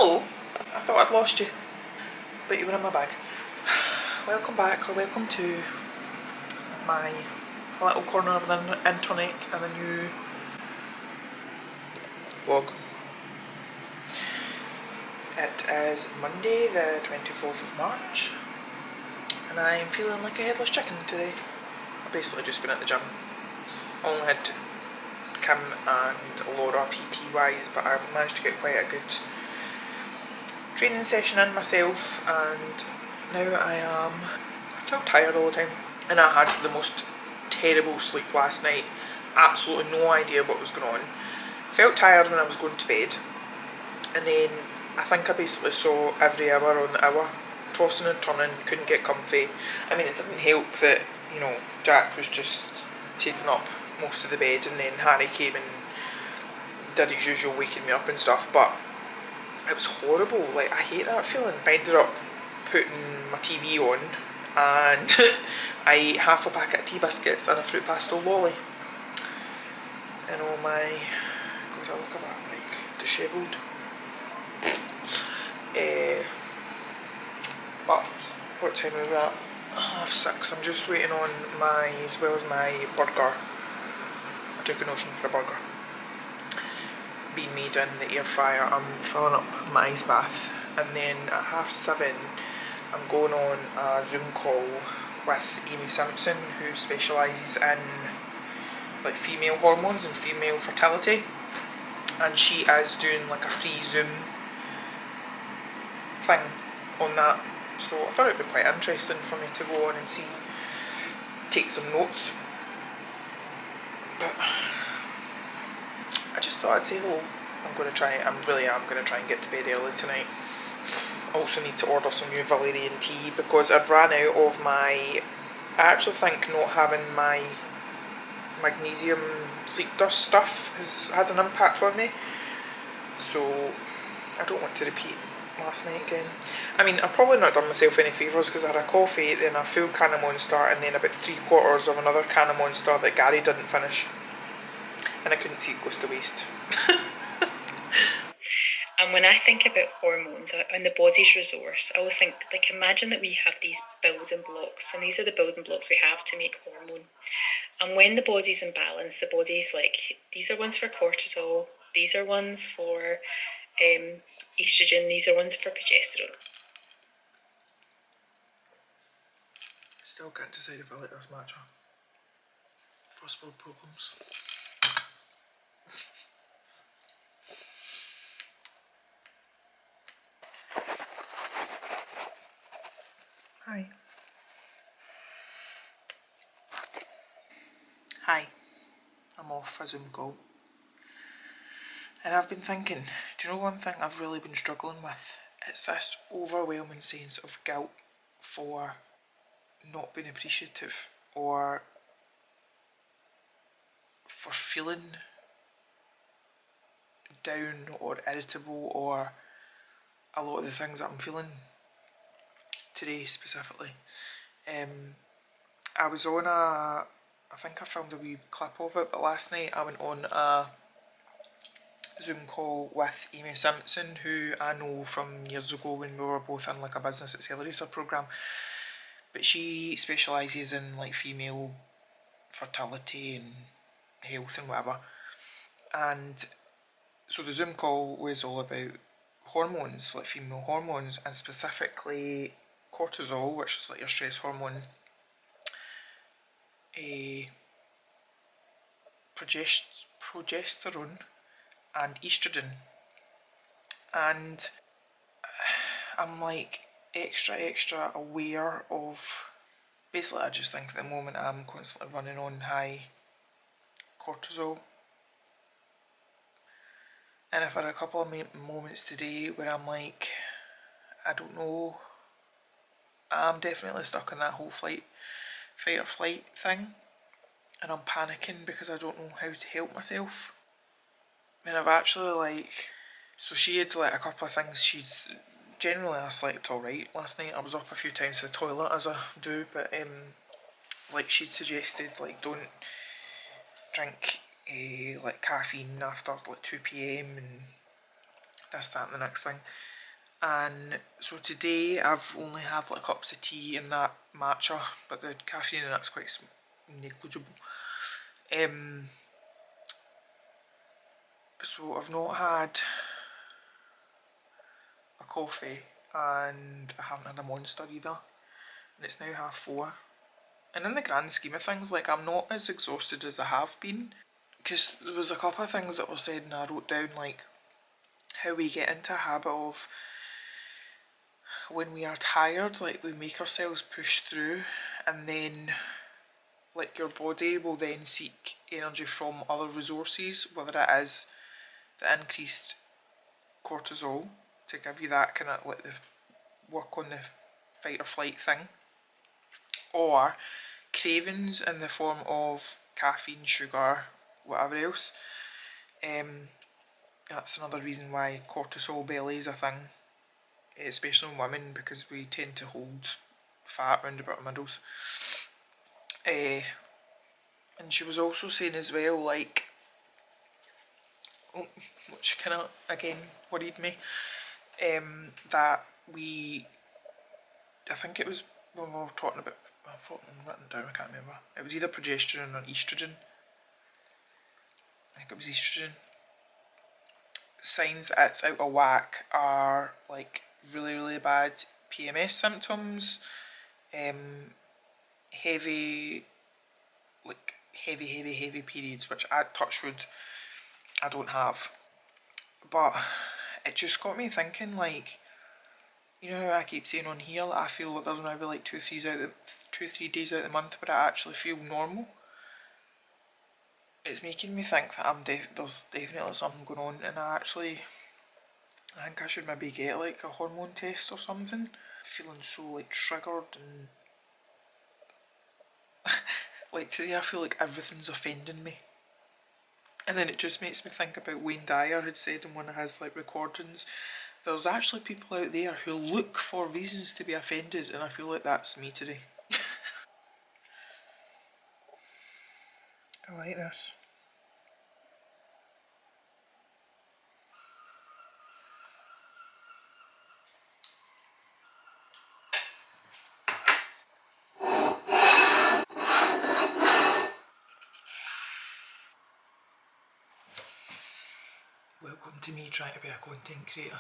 Hello! I thought I'd lost you, but you were in my bag. Welcome back, or welcome to my little corner of the internet and a new vlog. It is Monday the 24th of March and I'm feeling like a headless chicken today. I've basically just been at the gym. I only had Kim and Laura PT wise, but I managed to get quite a good training session in myself, and now I feel tired all the time, and I had the most terrible sleep last night. Absolutely no idea what was going on. Felt tired when I was going to bed, and then I think I basically saw every hour on the hour, tossing and turning, couldn't get comfy. I mean, it didn't help that, you know, Jack was just taking up most of the bed, and then Harry came and did his usual waking me up and stuff, but it was horrible. Like, I hate that feeling. I ended up putting my TV on and I ate half a packet of tea biscuits and a fruit pastel lolly. And oh my god, I look at that, like, dishevelled. But what time are we at? 6:30. I'm just waiting on my, as well as my burger. I took a notion for a burger being made in the air fryer. I'm filling up my ice bath, and then at 7:30 I'm going on a Zoom call with Amy Simpson, who specialises in like female hormones and female fertility, and she is doing like a free Zoom thing on that, so I thought it would be quite interesting for me to go on and see, take some notes. But I just thought I'd say hello. I really am going to try and get to bed early tonight. I also need to order some new valerian tea because I've ran out of my, I actually think not having my magnesium sleep dust stuff has had an impact on me. So I don't want to repeat last night again. I mean, I've probably not done myself any favours because I had a coffee, then a full can of Monster, and then about 3/4 of another can of Monster that Gary didn't finish. And I couldn't see it goes to waste. And when I think about hormones and the body's resource, I always think, like, imagine that we have these building blocks, and these are the building blocks we have to make hormone. And when the body's in balance, the body's like, these are ones for cortisol, these are ones for estrogen, these are ones for progesterone. Still can't decide if I like this matcha. First world problems. Hi. Hi. I'm off a Zoom call. And I've been thinking, do you know one thing I've really been struggling with? It's this overwhelming sense of guilt for not being appreciative, or for feeling down or irritable, or a lot of the things that I'm feeling today specifically. I was on I think I filmed a wee clip of it, but last night I went on a Zoom call with Amy Simpson, who I know from years ago when we were both in like a business accelerator programme, but she specialises in like female fertility and health and whatever. And so the Zoom call was all about hormones, like female hormones, and specifically cortisol, which is like your stress hormone, progesterone and estrogen. And I'm like extra aware of, basically I just think at the moment I'm constantly running on high cortisol. And I've had a couple of moments today where I'm like, I don't know, I'm definitely stuck in that whole fight or flight thing, and I'm panicking because I don't know how to help myself. And I've actually like, so she had like a couple of things. Generally I slept alright last night. I was up a few times to the toilet as I do, but like she'd suggested like don't drink like caffeine after like 2 PM and this, that and the next thing. And so today I've only had like cups of tea and that matcha, but the caffeine in that's quite negligible. So I've not had a coffee and I haven't had a Monster either, and it's now 4:30. And in the grand scheme of things, like, I'm not as exhausted as I have been, because there was a couple of things that were said and I wrote down, like how we get into a habit of, when we are tired, like we make ourselves push through, and then like your body will then seek energy from other resources, whether it is the increased cortisol to give you that kind of like the work on the fight or flight thing, or cravings in the form of caffeine, sugar, whatever else. That's another reason why cortisol belly is a thing, especially in women, because we tend to hold fat around about our middles. And she was also saying as well, like, which kind of again worried me, that I think it was when we were talking about, I've written down, I can't remember, it was either progesterone or estrogen. I think it was estrogen. Signs that it's out of whack are like really, really bad PMS symptoms, heavy periods, which I touch wood, I don't have. But it just got me thinking, like, you know how I keep saying on here, like, I feel like there's maybe like 2-3 days out of the month where I actually feel normal. It's making me think that there's definitely something going on, and I think I should maybe get like a hormone test or something. I'm feeling so like triggered, and like today I feel like everything's offending me. And then it just makes me think about Wayne Dyer had said in one of his like recordings, there's actually people out there who look for reasons to be offended, and I feel like that's me today. I like this. Welcome to me trying to be a content creator.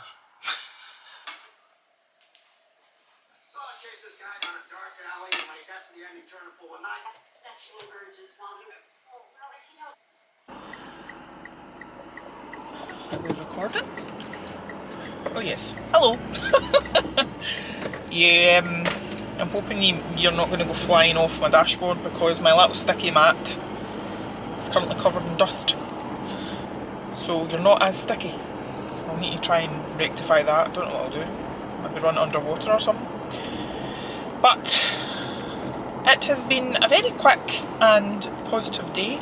Saw I chased this guy down a dark alley, and when he got to the end, he turned a full of knives. Sexual urges while you. Oh, well, if you don't. Are we recording? Oh yes. Hello. I'm hoping you're not going to go flying off my dashboard, because my little sticky mat is currently covered in dust. So you're not as sticky. I'll need to try and rectify that. I don't know what I'll do. Maybe run it underwater or something. But it has been a very quick and positive day.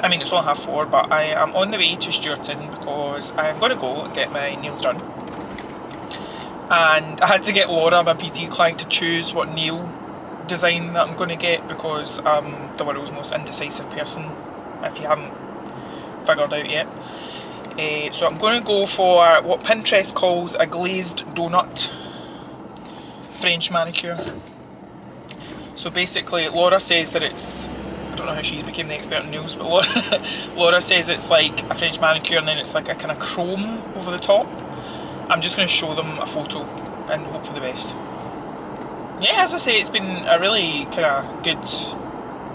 I mean, it's only 4:30, but I am on the way to Stewarton because I'm going to go and get my nails done. And I had to get Laura, my PT client, to choose what nail design that I'm going to get, because I'm the world's most indecisive person, if you haven't figured out yet. So I'm going to go for what Pinterest calls a glazed donut French manicure. So basically Laura says that it's, I don't know how she's became the expert in nails, but Laura says it's like a French manicure and then it's like a kind of chrome over the top. I'm just going to show them a photo and hope for the best. Yeah, as I say, it's been a really kind of good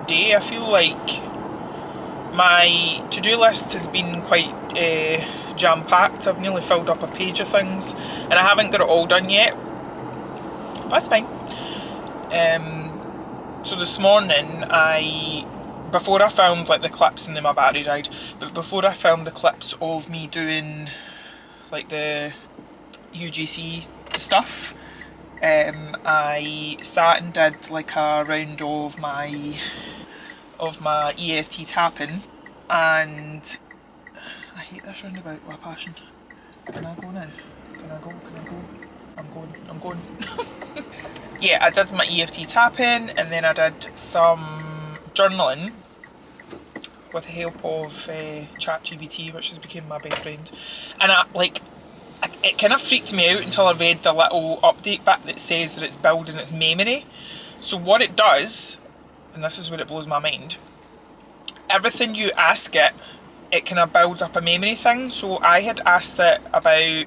day. I feel like my to-do list has been quite jam-packed. I've nearly filled up a page of things and I haven't got it all done yet, but that's fine. So this morning, before I filmed like the clips, and then my battery died, but before I filmed the clips of me doing like the UGC stuff, I sat and did like a round of my EFT tapping, and I hate this roundabout with a passion. Can I go now? Can I go? I'm going. Yeah, I did my EFT tapping, and then I did some journaling, with the help of ChatGPT, which has become my best friend. And it kind of freaked me out until I read the little update bit that says that it's building its memory. So what it does, and this is where it blows my mind, everything you ask it, it kind of builds up a memory thing. So I had asked it about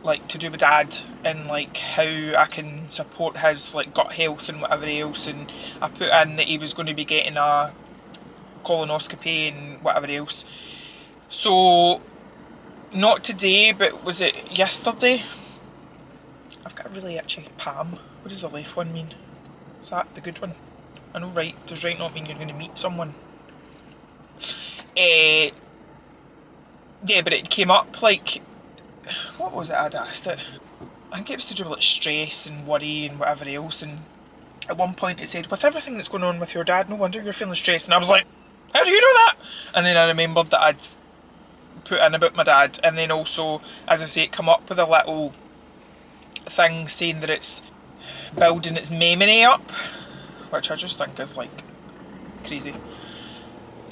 like to do with Dad and like how I can support his like gut health and whatever else, and I put in that he was going to be getting a colonoscopy and whatever else. So not today, but was it yesterday? I've got a really itchy palm. What does the left one mean? Is that the good one? I know right, does right not mean you're going to meet someone? Yeah, but it came up like, what was it I'd asked it? I think it was to do with like stress and worry and whatever else, and at one point it said, with everything that's going on with your dad, no wonder you're feeling stressed. And I was like, how do you know that? And then I remembered that I'd put in about my dad, and then also, as I say, it come up with a little thing saying that it's building its memory up, which I just think is like crazy.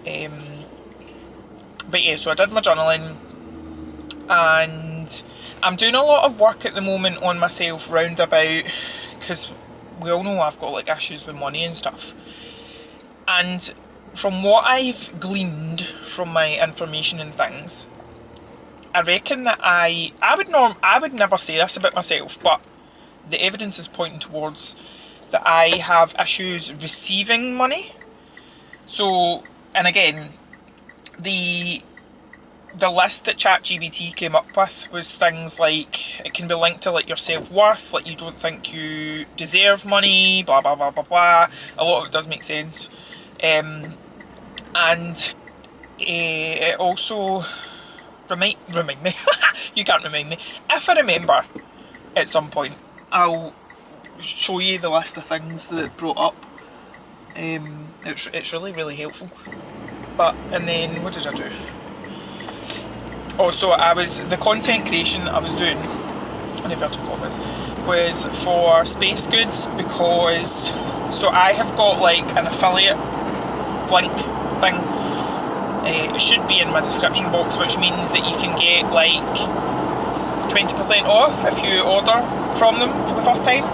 But yeah, so I did my journaling, and I'm doing a lot of work at the moment on myself round about, because we all know I've got like issues with money and stuff, and from what I've gleaned from my information and things, I reckon that I would never say this about myself, but the evidence is pointing towards that I have issues receiving money. So, and again, the list that ChatGPT came up with was things like, it can be linked to like your self-worth, like you don't think you deserve money, blah blah blah blah blah. A lot of it does make sense. And it also remind me you can't remind me, if I remember at some point I'll show you the list of things that it brought up. It's really helpful. But, and then what did I do? Oh, so the content creation I was doing, in inverted commas, was for Space Goods, because, so I have got like an affiliate link thing. It should be in my description box, which means that you can get like 20% off if you order from them for the first time.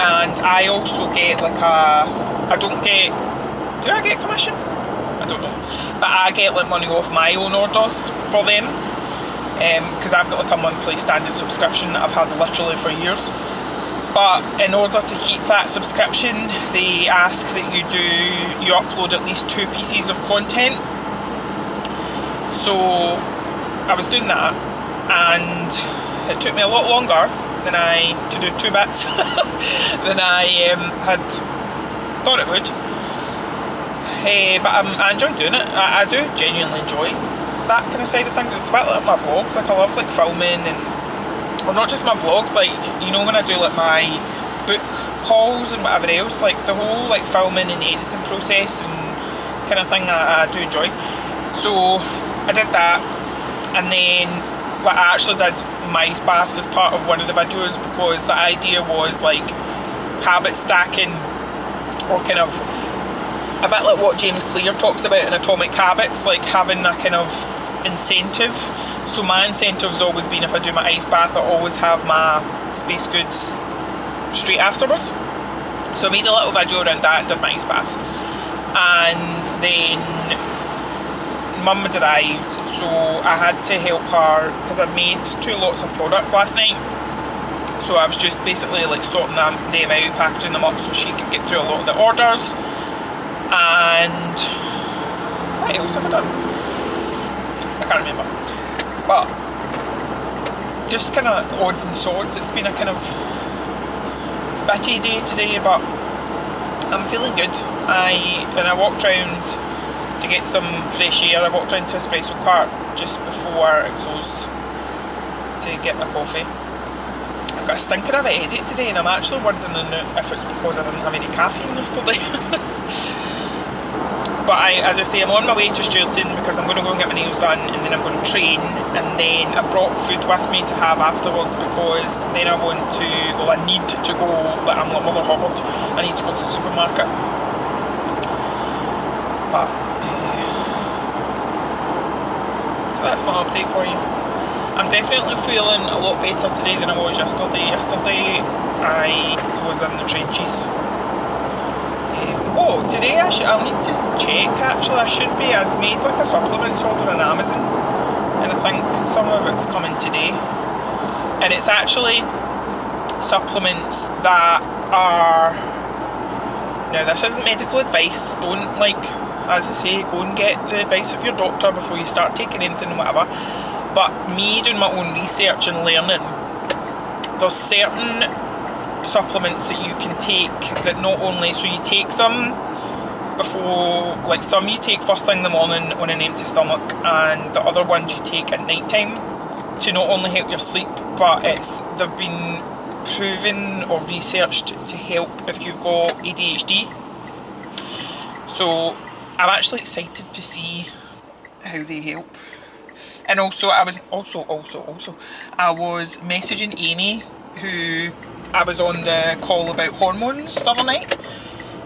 And I also get like do I get commission? I don't know, but I get like money off my own orders for them, because I've got like a monthly standard subscription that I've had literally for years. But in order to keep that subscription, they ask that you upload at least 2 pieces of content. So I was doing that, and it took me a lot longer to do 2 bits than I had thought it would. But I enjoy doing it. I do genuinely enjoy that kind of side of things. It's a bit like my vlogs. Like I love like filming, and well, not just my vlogs, like, you know, when I do like my book hauls and whatever else, like the whole like filming and editing process and kind of thing I do enjoy. So I did that, and then like I actually did mice bath as part of one of the videos, because the idea was like habit stacking, or kind of a bit like what James Clear talks about in Atomic Habits, like having a kind of incentive. So my incentive's always been, if I do my ice bath, I always have my Space Goods straight afterwards. So I made a little video around that and did my ice bath. And then Mum had arrived, so I had to help her, because I'd made 2 lots of products last night. So I was just basically like sorting them out, packaging them up so she could get through a lot of the orders. And what else have I done? I can't remember. But just kind of odds and sods. It's been a kind of bitty day today, but I'm feeling good. I walked round to get some fresh air. I walked round to Espresso Cart just before it closed to get my coffee. I've got a stinker of a headache today, and I'm actually wondering if it's because I didn't have any caffeine yesterday. But as I say, I'm on my way to Stewarton because I'm going to go and get my nails done, and then I'm going to train, and then I brought food with me to have afterwards, because then I need to go, like I'm like Mother Hubbard, I need to go to the supermarket. But so that's my update for you. I'm definitely feeling a lot better today than I was yesterday. Yesterday I was in the trenches. Oh, today I'll need to check actually. I'd made like a supplements order on Amazon, and I think some of it's coming today. And it's actually supplements that are, now this isn't medical advice, don't, like, as I say, go and get the advice of your doctor before you start taking anything and whatever. But me doing my own research and learning, there's certain supplements that you can take that not only, so you take them before, like some you take first thing in the morning on an empty stomach, and the other ones you take at night time to not only help your sleep, but they've been proven or researched to help if you've got ADHD. So I'm actually excited to see how they help. And also I was messaging Amy, who I was on the call about hormones the other night.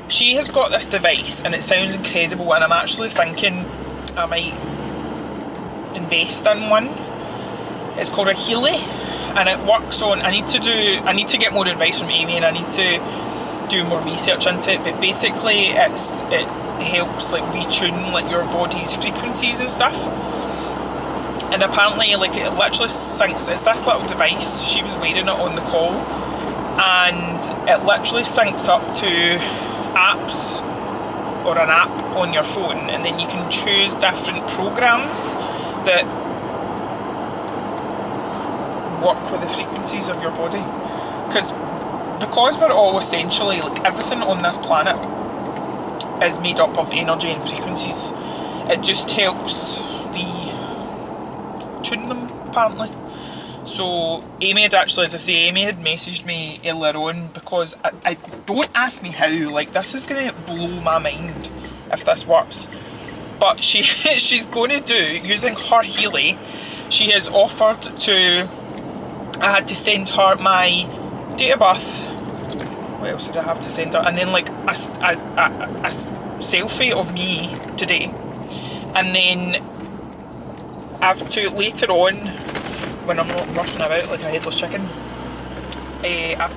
She has got this device and it sounds incredible, and I'm actually thinking I might invest in one. It's called a Healy, and it works on, I need to get more advice from Amy, and I need to do more research into it, but basically it helps like retune like your body's frequencies and stuff. And apparently like it literally syncs, it's this little device, she was wearing it on the call, and it literally syncs up to apps or an app on your phone, and then you can choose different programs that work with the frequencies of your body. Because we're all essentially, like, everything on this planet is made up of energy and frequencies. It just helps tune them, apparently. So Amy had actually, as I say, Amy had messaged me earlier on, because I don't ask me how, like, this is going to blow my mind if this works. But she's going to do, using her Healy, she has offered to, I had to send her my date of birth. What else did I have to send her? And then like a selfie of me today. And then I have to, later on, when I'm not rushing about like a headless chicken, I have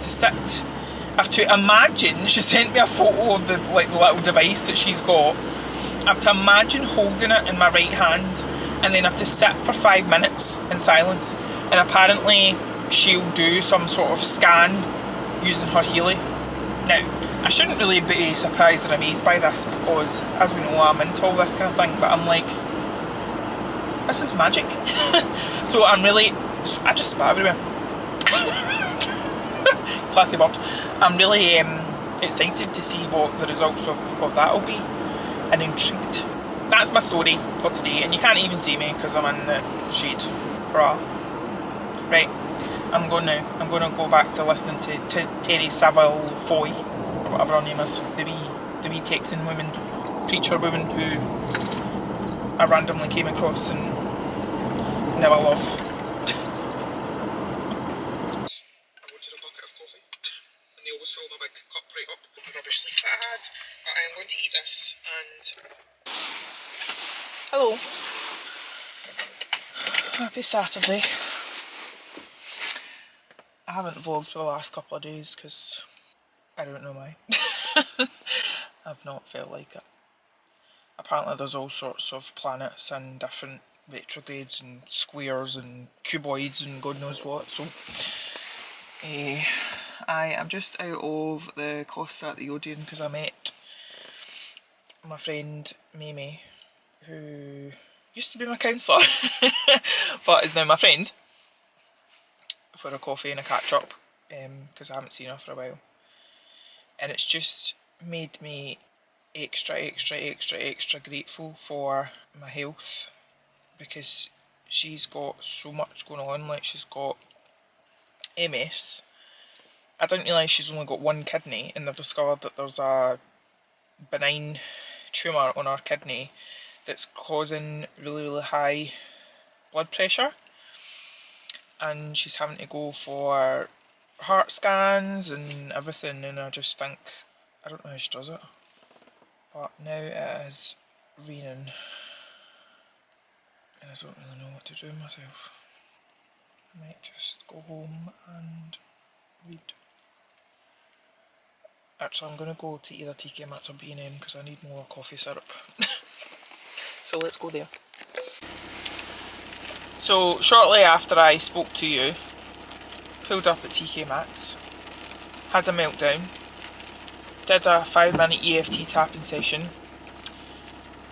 to imagine, she sent me a photo of the little device that she's got. I have to imagine holding it in my right hand, and then I have to sit for 5 minutes in silence. And apparently she'll do some sort of scan using her Healy. Now, I shouldn't really be surprised or amazed by this, because as we know, I'm into all this kind of thing, but I'm like, this is magic. So I just spat everywhere. Classy bird. I'm really excited to see what the results of that will be, and intrigued. That's my story for today, and you can't even see me because I'm in the shade. Hurrah. Right, I'm going to go back to listening to Terry Saville Foy, or whatever her name is, the wee Texan woman, preacher woman who I randomly came across and now I love. I wanted a bucket of coffee, and they always fill my big cup right up. Rubbishly bad, but I am going to eat this, and hello. Happy Saturday. I haven't vlogged for the last couple of days because I don't know why. I've not felt like it. Apparently there's all sorts of planets and different retrogrades and squares and cuboids and God knows what, so I am just out of the Costa at the Odeon because I met my friend Mimi, who used to be my counsellor but is now my friend, for a coffee and a catch up, because I haven't seen her for a while, and it's just made me extra grateful for my health, because she's got so much going on. Like, she's got MS. I didn't realise she's only got one kidney, and they've discovered that there's a benign tumour on her kidney that's causing really high blood pressure, and she's having to go for heart scans and everything, and I just think, I don't know how she does it, but now it is raining and I don't really know what to do with myself. I might just go home and read. Actually, I'm going to go to either TK Maxx or B&M because I need more coffee syrup. So let's go there. So shortly after I spoke to you, pulled up at TK Maxx, had a meltdown, did a 5-minute EFT tapping session,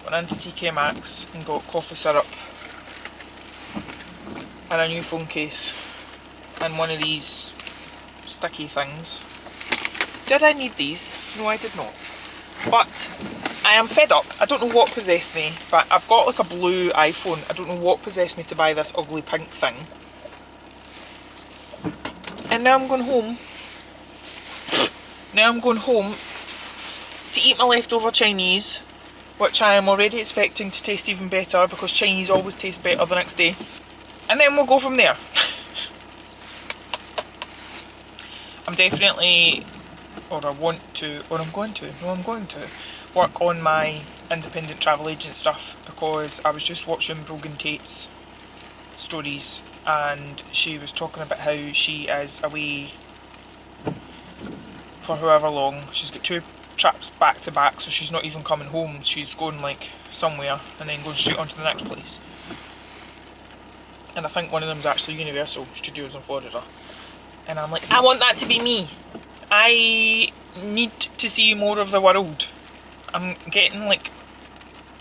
went into TK Maxx and got coffee syrup and a new phone case and one of these sticky things. Did I need these? No, I did not. But I am fed up. I don't know what possessed me, but I've got like a blue iPhone. I don't know what possessed me to buy this ugly pink thing. And now I'm going home. Now I'm going home to eat my leftover Chinese, which I am already expecting to taste even better because Chinese always tastes better the next day. And then we'll go from there. I'm definitely, I'm going to work on my independent travel agent stuff because I was just watching Brogan Tate's stories and she was talking about how she is away for however long. She's got 2 trips back to back, so she's not even coming home. She's going like somewhere and then going straight on to the next place. And I think one of them is actually Universal Studios in Florida. And I'm like, I want that to be me. I need to see more of the world. I'm getting like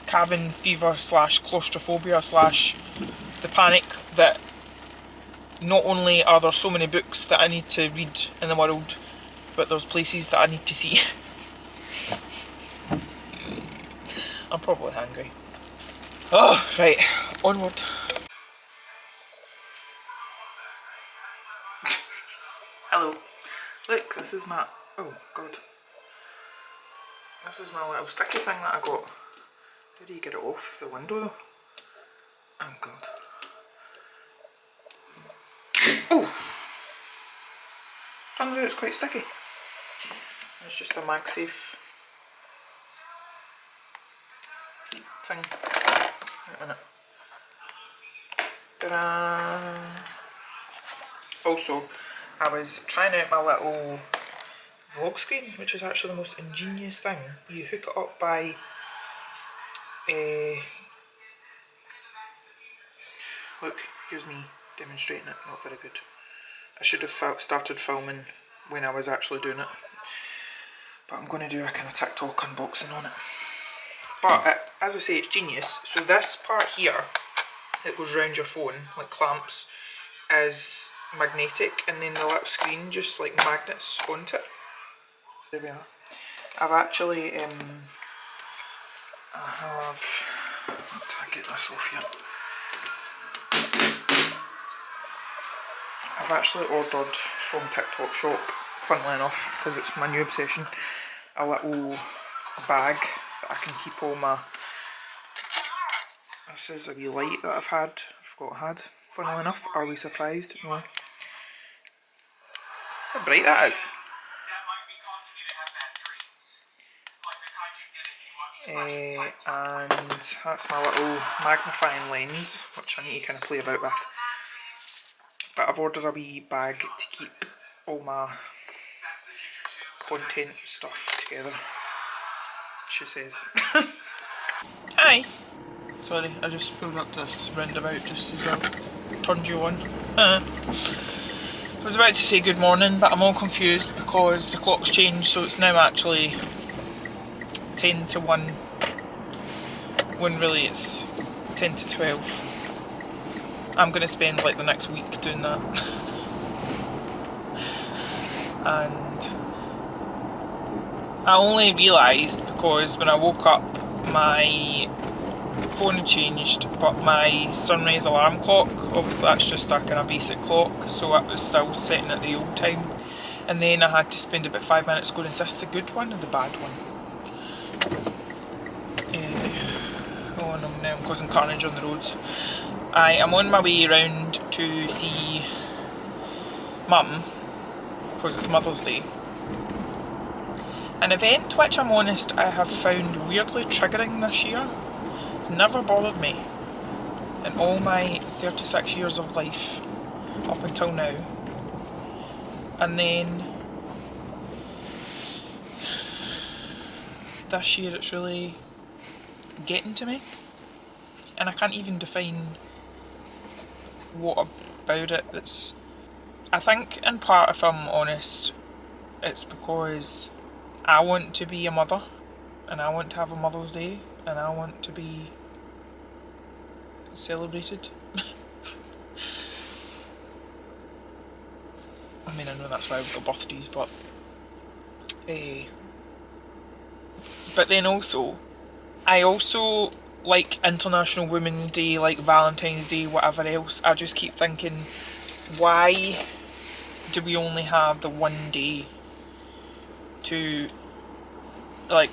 cabin fever / claustrophobia / the panic that not only are there so many books that I need to read in the world, but there's places that I need to see. I'm probably hungry. Oh, right, onward. Hello. Look, this is my, oh god. This is my little sticky thing that I got. How do you get it off the window though? Oh god. Oh! Turns out it's quite sticky. It's just a MagSafe thing. Wait a minute. Ta-da! Also, I was trying out my little vlog screen, which is actually the most ingenious thing. You hook it up by look, here's me demonstrating it, not very good. I should have started filming when I was actually doing it, but I'm going to do a kind of TikTok unboxing on it. But as I say, it's genius. So this part here that goes around your phone, like clamps, is magnetic, and then the little screen just like magnets onto it. There we are. I've actually I can't get this off yet. I've actually ordered from TikTok Shop, funnily enough, because it's my new obsession, a little bag that I can keep all my, this is a wee light that I've had, funnily enough. Are we surprised? No. How bright that is. And that's my little magnifying lens, which I need to kind of play about with. But I've ordered a wee bag to keep all my content stuff together, she says. Hi! Sorry, I just pulled up this roundabout just as I turned you on. I was about to say good morning, but I'm all confused because the clock's changed, so it's now actually 10 to 1, when really it's 10 to 12. I'm going to spend like the next week doing that. And I only realised because when I woke up my phone had changed, but my sunrise alarm clock, obviously that's just a kind of basic clock, so it was still setting at the old time. And then I had to spend about 5 minutes going, is this the good one or the bad one? Oh no, now I'm causing carnage on the roads. I am on my way round to see Mum, because it's Mother's Day. An event which, I'm honest, I have found weirdly triggering this year. It's never bothered me in all my 36 years of life up until now. And then this year it's really getting to me, and I can't even define what about it that's... I think in part, if I'm honest, it's because I want to be a mother, and I want to have a Mother's Day, and I want to be celebrated. I mean, I know that's why we've got birthdays, but then also, I also like International Women's Day, like Valentine's Day, whatever else. I just keep thinking, why do we only have the one day to like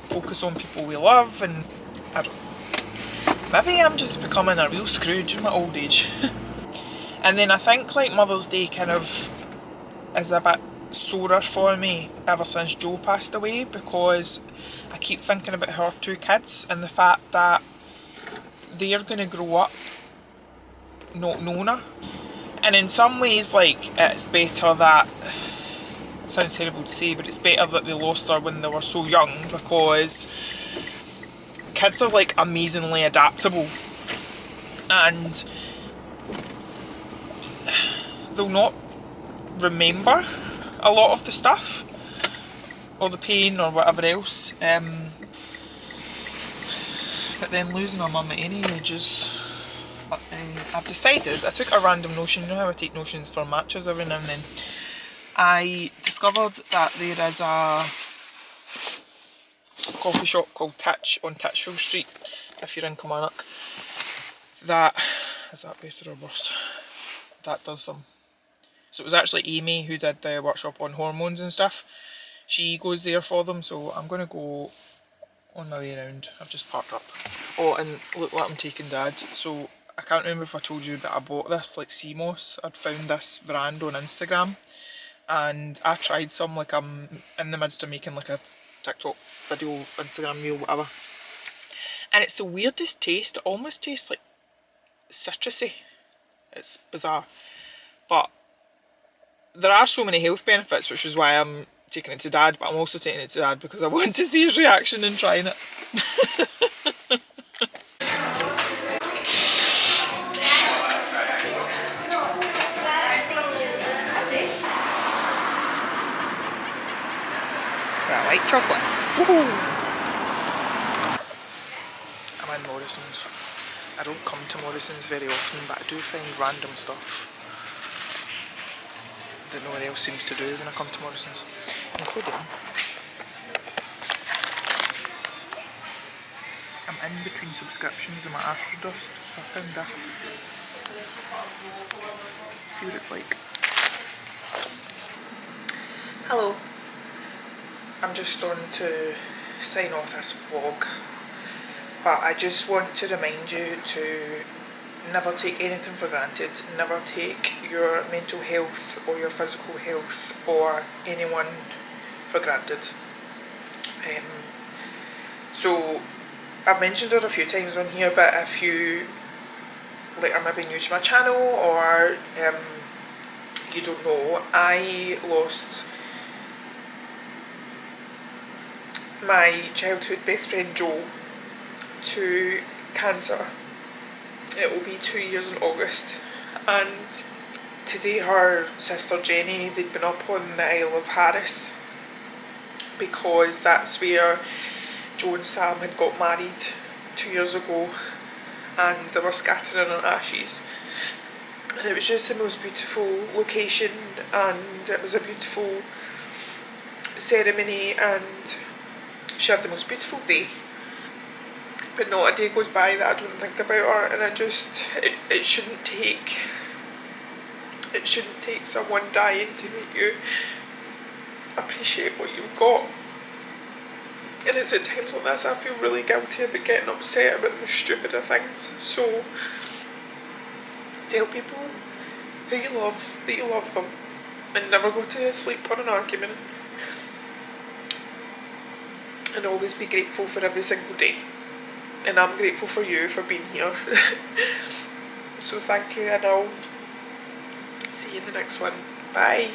focus on people we love? And I don't, maybe I'm just becoming a real Scrooge in my old age. And then I think like Mother's Day kind of is a bit sorer for me ever since Jo passed away, because I keep thinking about her two kids and the fact that they're going to grow up not knowing her. And in some ways, like, it's better that, it sounds terrible to say, but it's better that they lost her when they were so young, because kids are like amazingly adaptable, and they'll not remember a lot of the stuff or the pain or whatever else, but then losing her mum at any age is... I've decided, I took a random notion, you know how I take notions for matches every now and then. I discovered that there is a coffee shop called Titch on Titchfield Street, if you're in Kilmarnock, that, is that better or worse? That does them. So it was actually Amy who did the workshop on hormones and stuff. She goes there for them, so I'm going to go on my way around. I've just parked up. Oh, and look what I'm taking Dad. So I can't remember if I told you that I bought this, like CMOS. I'd found this brand on Instagram, and I tried some, like I'm in the midst of making like a TikTok video, Instagram reel, whatever. And it's the weirdest taste. It almost tastes like citrusy. It's bizarre. But there are so many health benefits, which is why I'm taking it to Dad, but I'm also taking it to Dad because I want to see his reaction in trying it. That white chocolate. Woohoo! I'm in Morrison's. I don't come to Morrison's very often, but I do find random stuff that no one else seems to do when I come to Morrison's, including... I'm in between subscriptions and my Astro Dust, so I found this. See what it's like. Hello. I'm just on to sign off this vlog, but I just want to remind you to never take anything for granted. Never take your mental health or your physical health or anyone for granted. So I've mentioned it a few times on here, but if you like are maybe new to my channel or you don't know, I lost my childhood best friend Jo to cancer. It will be 2 years in August, and today her sister Jenny, they'd been up on the Isle of Harris because that's where Jo and Sam had got married 2 years ago, and they were scattering her ashes, and it was just the most beautiful location, and it was a beautiful ceremony, and she had the most beautiful day. But not a day goes by that I don't think about her, and it shouldn't take someone dying to make you appreciate what you've got. And it's at times like this I feel really guilty about getting upset about the stupid of things. So tell people who you love that you love them, and never go to sleep on an argument, and always be grateful for every single day. and I'm grateful for you for being here. So thank you, and I'll see you in the next one. Bye.